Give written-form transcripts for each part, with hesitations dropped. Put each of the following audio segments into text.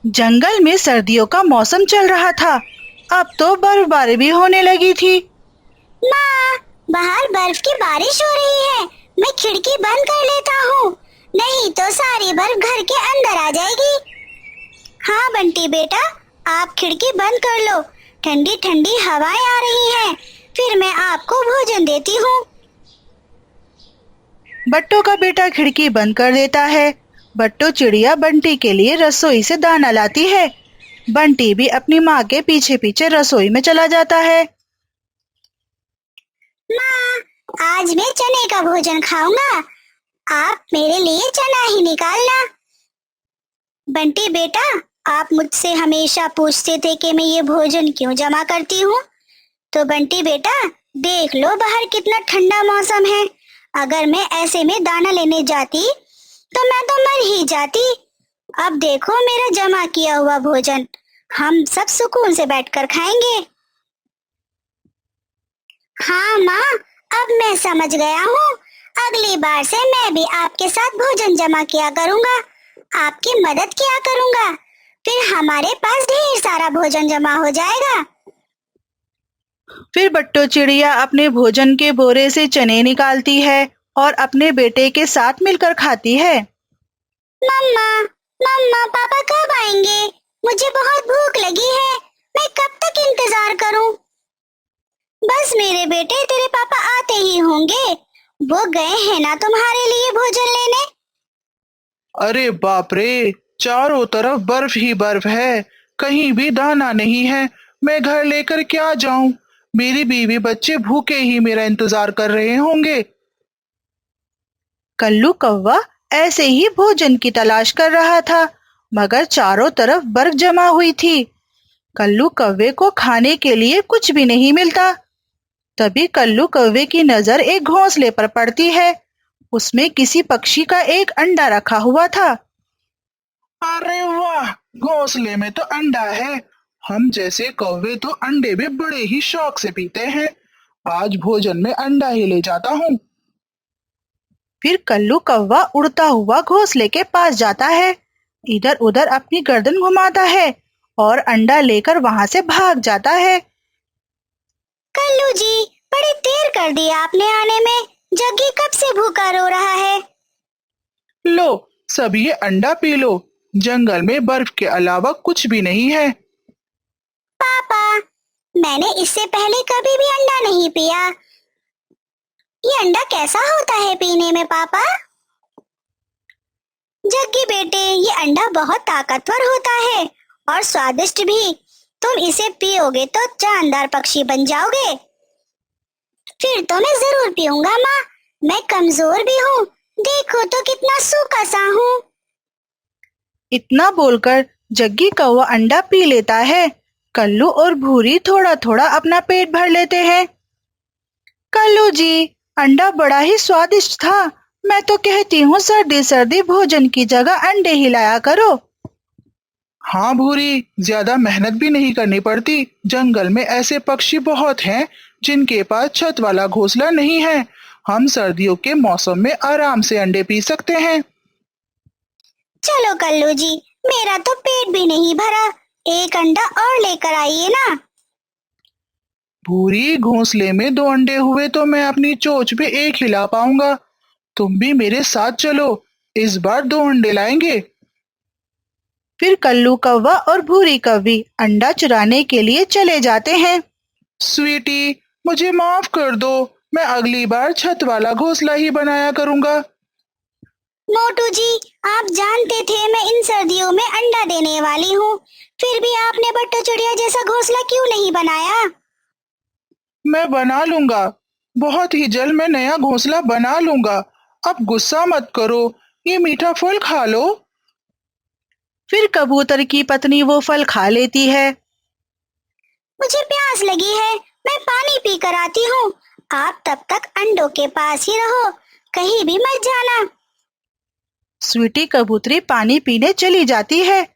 जंगल में सर्दियों का मौसम चल रहा था। अब तो बर्फबारी भी होने लगी थी। माँ, बाहर बर्फ की बारिश हो रही है। मैं खिड़की बंद कर लेता हूँ, नहीं तो सारी बर्फ घर के अंदर आ जाएगी। हाँ बंटी बेटा, आप खिड़की बंद कर लो। ठंडी ठंडी हवाएं आ रही हैं। फिर मैं आपको भोजन देती हूँ। बट्टू का बेटा खिड़की बंद कर देता है। बट्टू चिड़िया बंटी के लिए रसोई से दाना लाती है। बंटी भी अपनी माँ के पीछे पीछे रसोई में चला जाता है। माँ, आज मैं चने का भोजन खाऊंगा। आप मेरे लिए चना ही निकालना। बंटी बेटा, आप मुझसे हमेशा पूछते थे कि मैं ये भोजन क्यों जमा करती हूँ। तो बंटी बेटा, देख लो बाहर कितना ठंडा मौसम है। अगर मैं ऐसे में दाना लेने जाती तो मैं तो मर ही जाती। अब देखो मेरा जमा किया हुआ भोजन, हम सब सुकून से बैठकर खाएंगे। हाँ माँ, अब मैं समझ गया हूँ। अगली बार से मैं भी आपके साथ भोजन जमा किया करूँगा, आपकी मदद किया करूँगा। फिर हमारे पास ढेर सारा भोजन जमा हो जाएगा। फिर बट्टू चिड़िया अपने भोजन के बोरे से चने निकालती है और अपने बेटे के साथ मिलकर खाती है। मम्मा, मम्मा, पापा कब आएंगे? मुझे बहुत भूख लगी है। मैं कब तक इंतजार करूं? बस मेरे बेटे, तेरे पापा आते ही होंगे। वो गए हैं ना तुम्हारे लिए भोजन लेने। अरे बाप रे, चारों तरफ बर्फ ही बर्फ है, कहीं भी दाना नहीं है। मैं घर लेकर क्या जाऊं? मेरी बीवी बच्चे भूखे ही मेरा इंतजार कर रहे होंगे। कल्लू कौवा ऐसे ही भोजन की तलाश कर रहा था, मगर चारों तरफ बर्फ जमा हुई थी। कल्लू कौवे को खाने के लिए कुछ भी नहीं मिलता। तभी कल्लू कौवे की नजर एक घोंसले पर पड़ती है। उसमें किसी पक्षी का एक अंडा रखा हुआ था। अरे वाह, घोंसले में तो अंडा है। हम जैसे कौवे तो अंडे भी बड़े ही शौक से पीते हैं। आज भोजन में अंडा ही ले जाता हूँ। फिर कल्लू कौवा उड़ता हुआ घोंसले के पास जाता है। इधर उधर अपनी गर्दन घुमाता है और अंडा लेकर वहां से भाग जाता है। कल्लू जी, बड़ी देर कर दी आपने आने में। जग्गी कब से भूखा रो रहा है। लो, सब ये अंडा पी लो। जंगल में बर्फ के अलावा कुछ भी नहीं है। पापा, मैंने इससे पहले कभी भी अंडा नहीं पिया। ये अंडा कैसा होता है पीने में पापा? जग्गी बेटे, ये अंडा बहुत ताकतवर होता है और स्वादिष्ट भी। तुम इसे पियोगे तो जानदार पक्षी बन जाओगे। फिर तो मैं जरूर पीऊंगा माँ। मैं कमजोर भी हूँ, देखो तो कितना सूखा सा हूँ। इतना बोलकर जग्गी कौवा अंडा पी लेता है। कल्लू और भूरी थोड़ा थोड़ा अपना पेट भर लेते हैं। कल्लू जी, अंडा बड़ा ही स्वादिष्ट था। मैं तो कहती हूँ सर्दी सर्दी भोजन की जगह अंडे ही लाया करो। हाँ भूरी, ज्यादा मेहनत भी नहीं करनी पड़ती। जंगल में ऐसे पक्षी बहुत हैं जिनके पास छत वाला घोंसला नहीं है। हम सर्दियों के मौसम में आराम से अंडे पी सकते हैं। चलो कल्लू जी, मेरा तो पेट भी नहीं भरा। एक अंडा और लेकर आइए ना। भूरी, घोंसले में 2 अंडे हुए तो मैं अपनी चोंच पे एक ही ला पाऊंगा। तुम भी मेरे साथ चलो, इस बार 2 अंडे लाएंगे। फिर कल्लू कौवा और भूरी कौवी अंडा चुराने के लिए चले जाते हैं। स्वीटी, मुझे माफ कर दो। मैं अगली बार छत वाला घोंसला ही बनाया करूंगा। मोटू जी, आप जानते थे मैं इन सर्दियों में अंडा देने वाली हूँ। फिर भी आपने बट्टू चिड़िया जैसा घोंसला क्यों नहीं बनाया? मैं बना लूंगा, बहुत ही जल्द मैं नया घोंसला बना लूंगा। अब गुस्सा मत करो, ये मीठा फल खा लो। फिर कबूतर की पत्नी वो फल खा लेती है। मुझे प्यास लगी है, मैं पानी पी कर आती हूँ। आप तब तक अंडों के पास ही रहो, कहीं भी मत जाना। स्वीटी कबूतरी पानी पीने चली जाती है।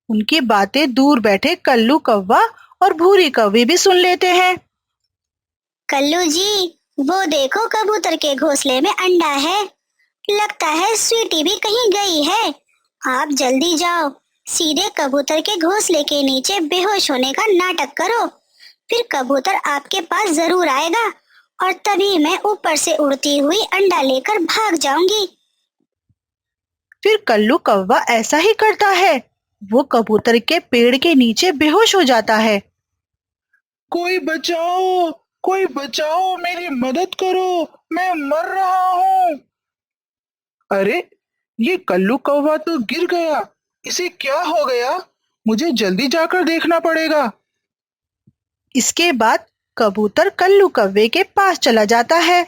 उनकी बातें दूर बैठे कल्लू कौवा और भूरी कौवी भी सुन लेते हैं। कल्लू जी, वो देखो कबूतर के घोंसले में अंडा है। लगता है स्वीटी भी कहीं गई है। आप जल्दी जाओ, सीधे कबूतर के घोंसले के नीचे बेहोश होने का नाटक करो, फिर कबूतर आपके पास जरूर आएगा और तभी मैं ऊपर से उड़ती हुई अंडा लेकर भाग जाऊंगी। फिर कल्लू कौवा ऐसा ही करता है। वो कबूतर के पेड़ के नीचे बेहोश हो जाता है। कोई बचाओ, कोई बचाओ, मेरी मदद करो, मैं मर रहा हूँ। अरे, ये कल्लू कौवा तो गिर गया। इसे क्या हो गया? मुझे जल्दी जाकर देखना पड़ेगा। इसके बाद कबूतर कल्लू कौवे के पास चला जाता है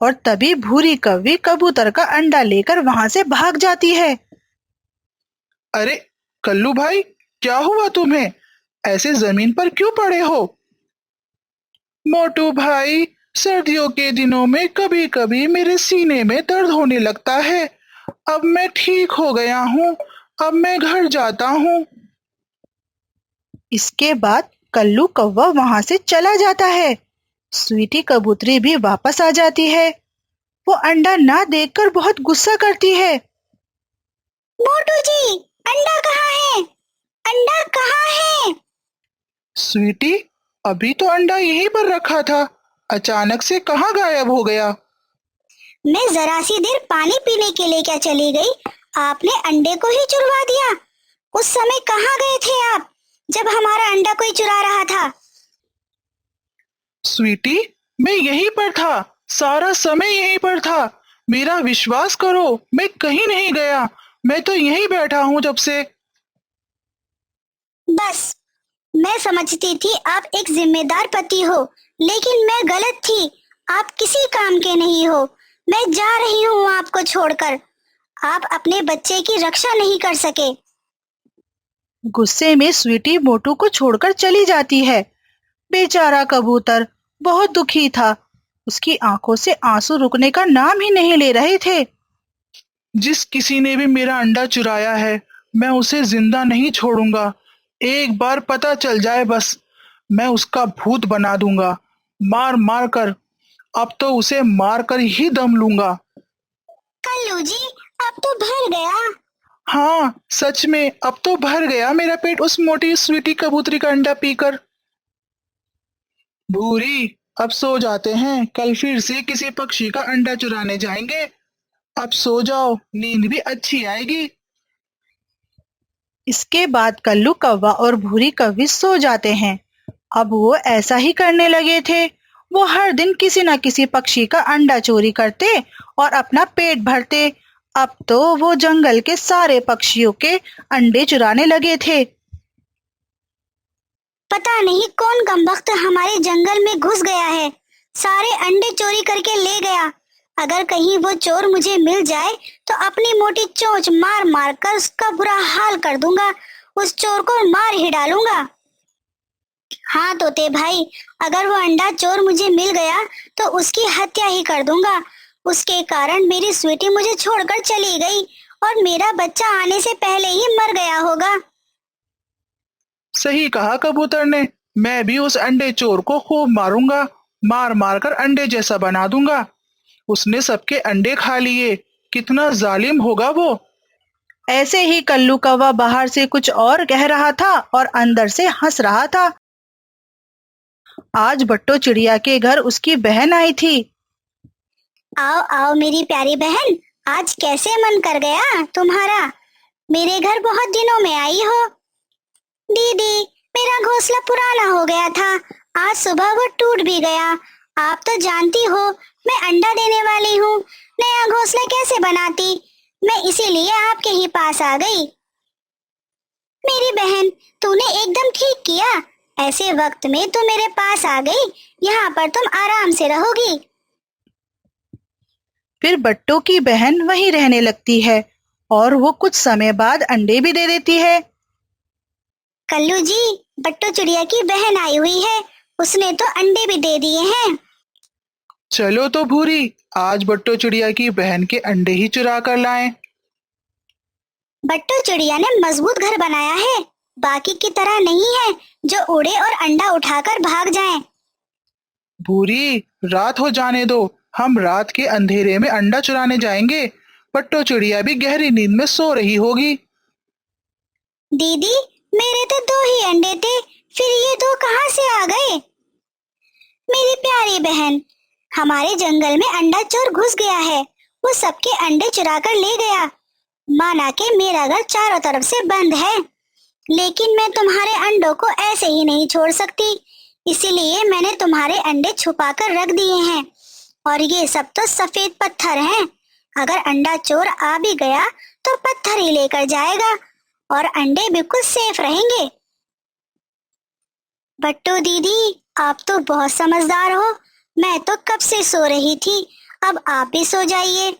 और तभी भूरी कौवी कबूतर का अंडा लेकर वहां से भाग जाती है। अरे कल्लू भाई, क्या हुआ तुम्हें? ऐसे जमीन पर क्यों पड़े हो? मोटू भाई, सर्दियों के दिनों में कभी कभी मेरे सीने में दर्द होने लगता है। अब मैं ठीक हो गया हूँ। अब मैं घर जाता हूँ। इसके बाद कल्लू कौवा वहां से चला जाता है। स्वीटी कबूतरी भी वापस आ जाती है। वो अंडा ना देखकर बहुत गुस्सा करती है। मोटू जी, अंडा कहाँ है? अंडा कहाँ है? स्वीटी, अभी तो अंडा यहीं पर रखा था, अचानक से कहाँ गायब हो गया? मैं जरा सी देर पानी पीने के लिए क्या चली गई, आपने अंडे को ही चुरवा दिया। उस समय कहाँ गए थे आप, जब हमारा अंडा कोई चुरा रहा था? स्वीटी, मैं यहीं पर था, सारा समय यहीं पर था। मेरा विश्वास करो, मैं कहीं नहीं गया। मैं तो यहीं बैठा हूँ जब से। बस, मैं समझती थी आप एक जिम्मेदार पति हो, लेकिन मैं गलत थी। आप किसी काम के नहीं हो। मैं जा रही हूँ आपको छोड़कर। आप अपने बच्चे की रक्षा नहीं कर सके। गुस्से में स्वीटी मोटू को छोड़कर चली जाती है। बेचारा कबूतर बहुत दुखी था। उसकी आंखों से आंसू रुकने का नाम ही नहीं ले रहे थे। जिस किसी ने भी मेरा अंडा चुराया है, मैं उसे जिंदा नहीं छोड़ूंगा। एक बार पता चल जाए बस, मैं उसका भूत बना दूंगा, मार मार कर। अब तो उसे मार कर ही दम लूंगा। कल्लू जी, अब तो भर गया। हाँ, सच में अब तो भर गया मेरा पेट उस मोटी स्वीटी कबूतरी का अंडा पीकर। भूरी, अब सो जाते हैं, कल फिर से किसी पक्षी का अंडा चुराने जाएंगे। अब सो जाओ, नींद भी अच्छी आएगी। इसके बाद कल्लू कौवा और भूरी कौवी सो जाते हैं। अब वो ऐसा ही करने लगे थे। वो हर दिन किसी न किसी पक्षी का अंडा चोरी करते और अपना पेट भरते। अब तो वो जंगल के सारे पक्षियों के अंडे चुराने लगे थे। पता नहीं कौन कमबख्त हमारे जंगल में घुस गया है, सारे अंडे चोरी करके ले गया। अगर कहीं वो चोर मुझे मिल जाए तो अपनी मोटी चोंच मार मार कर उसका बुरा हाल कर दूंगा। उस चोर को मार ही डालूंगा। हाँ तोते भाई, अगर वो अंडा चोर मुझे मिल गया तो उसकी हत्या ही कर दूंगा। उसके कारण मेरी स्वीटी मुझे छोड़कर चली गई और मेरा बच्चा आने से पहले ही मर गया होगा। सही कहा कबूतर ने। मैं भी उस अंडे चोर को खूब मारूंगा, मार मार कर अंडे जैसा बना दूंगा। उसने सबके अंडे खा लिए। कितना जालिम होगा वो। ऐसे ही कल्लू कौवा बाहर से कुछ और कह रहा था और अंदर से हंस रहा था। आज बट्टो चिड़िया के घर उसकी बहन आई थी। आओ आओ मेरी प्यारी बहन, आज कैसे मन कर गया तुम्हारा? मेरे घर बहुत दिनों में आई हो। दीदी, मेरा घोंसला पुराना हो गया था, आज सुबह वो टूट भी गया। आप तो जानती हो मैं अंडा देने वाली हूँ, नया घोंसला कैसे बनाती? मैं इसीलिए आपके ही पास आ गई। मेरी बहन, तूने एकदम ठीक किया। ऐसे वक्त में तू मेरे पास आ गई। यहाँ पर तुम आराम से रहोगी। फिर बट्टो की बहन वहीं रहने लगती है और वो कुछ समय बाद अंडे भी दे देती है। कल्लू जी, बट्टू चिड़िया की बहन आई हुई है, उसने तो अंडे भी दे दिए हैं। चलो तो भूरी, आज बट्टो चिड़िया की बहन के अंडे ही चुरा कर लाएं। बट्टू चिड़िया ने मजबूत घर बनाया है, बाकी की तरह नहीं है जो उड़े और अंडा उठाकर भाग जाए। भूरी, रात हो जाने दो, हम रात के अंधेरे में अंडा चुराने जाएंगे। बट्टो चिड़िया भी गहरी नींद में सो रही होगी। दीदी, मेरे तो 2 ही अंडे थे, फिर ये 2 कहाँ से आ गए? मेरी प्यारी बहन, हमारे जंगल में अंडा चोर घुस गया है। वो सबके अंडे चुरा कर ले गया। माना कि मेरा घर चारों तरफ से बंद है, लेकिन मैं तुम्हारे अंडों को ऐसे ही नहीं छोड़ सकती। इसीलिए मैंने तुम्हारे अंडे छुपा कर रख दिए हैं। और ये सब तो सफेद पत्थर हैं। अगर अंडा चोर आ भी गया तो पत्थर ही लेकर जाएगा और अंडे बिल्कुल सेफ रहेंगे। बट्टू दीदी, आप तो बहुत समझदार हो। मैं तो कब से सो रही थी, अब आप भी सो जाइए।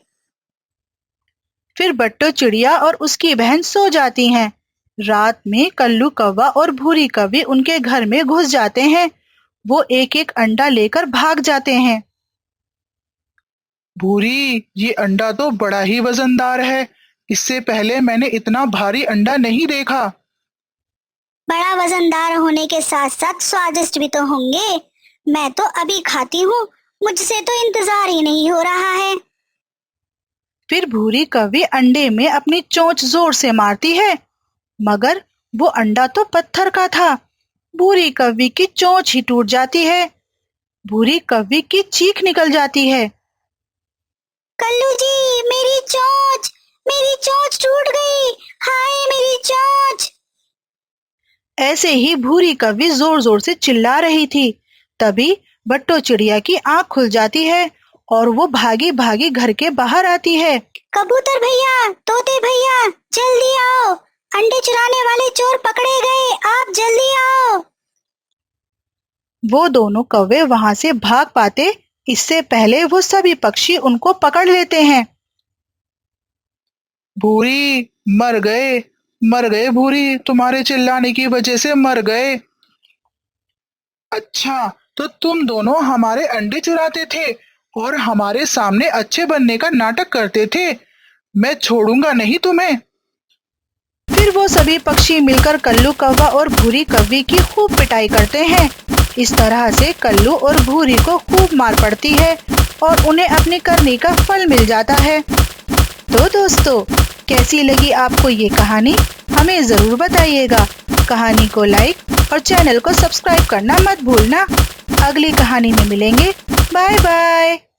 फिर बट्टू चिड़िया और उसकी बहन सो जाती हैं। रात में कल्लू कौवा और भूरी कौवी उनके घर में घुस जाते हैं। वो एक एक अंडा लेकर भाग जाते हैं। भूरी, ये अंडा तो बड़ा ही वजनदार है। इससे पहले मैंने इतना भारी अंडा नहीं देखा। बड़ा वजनदार होने के साथ साथ स्वादिष्ट भी तो होंगे। मैं तो अभी खाती हूँ, मुझसे तो इंतजार ही नहीं हो रहा है। फिर भूरी कौवी अंडे में अपनी चोंच जोर से मारती है, मगर वो अंडा तो पत्थर का था। भूरी कौवी की चोंच ही टूट जाती है। भूरी कौवी की चीख निकल जाती है। कल्लू जी, मेरी चोंच टूट गई। हाय मेरी चोंच। ऐसे ही भूरी कौवी जोर जोर से चिल्ला रही थी। तभी बट्टू चिड़िया की आंख खुल जाती है और वो भागी भागी घर के बाहर आती है। कबूतर भैया, तोते भैया, जल्दी आओ। अंडे चुराने वाले चोर पकड़े गए, आप जल्दी आओ। वो दोनों कौवे वहां से भाग पाते इससे पहले वो सभी पक्षी उनको पकड़ लेते हैं। भूरी, मर गए भूरी, तुम्हारे चिल्लाने की वजह से मर गए। अच्छा, तो तुम दोनों हमारे अंडे चुराते थे और हमारे सामने अच्छे बनने का नाटक करते थे। मैं छोड़ूंगा नहीं तुम्हें। फिर वो सभी पक्षी मिलकर कल्लू कौवा और भूरी कौवी की खूब पिटाई करते हैं। इस तरह से कल्लू और भूरी को खूब मार पड़ती है और उन्हें अपनी करनी का फल मिल जाता है। तो दोस्तों, कैसी लगी आपको ये कहानी? हमें जरूर बताइएगा। कहानी को लाइक और चैनल को सब्सक्राइब करना मत भूलना। अगली कहानी में मिलेंगे। Bye bye.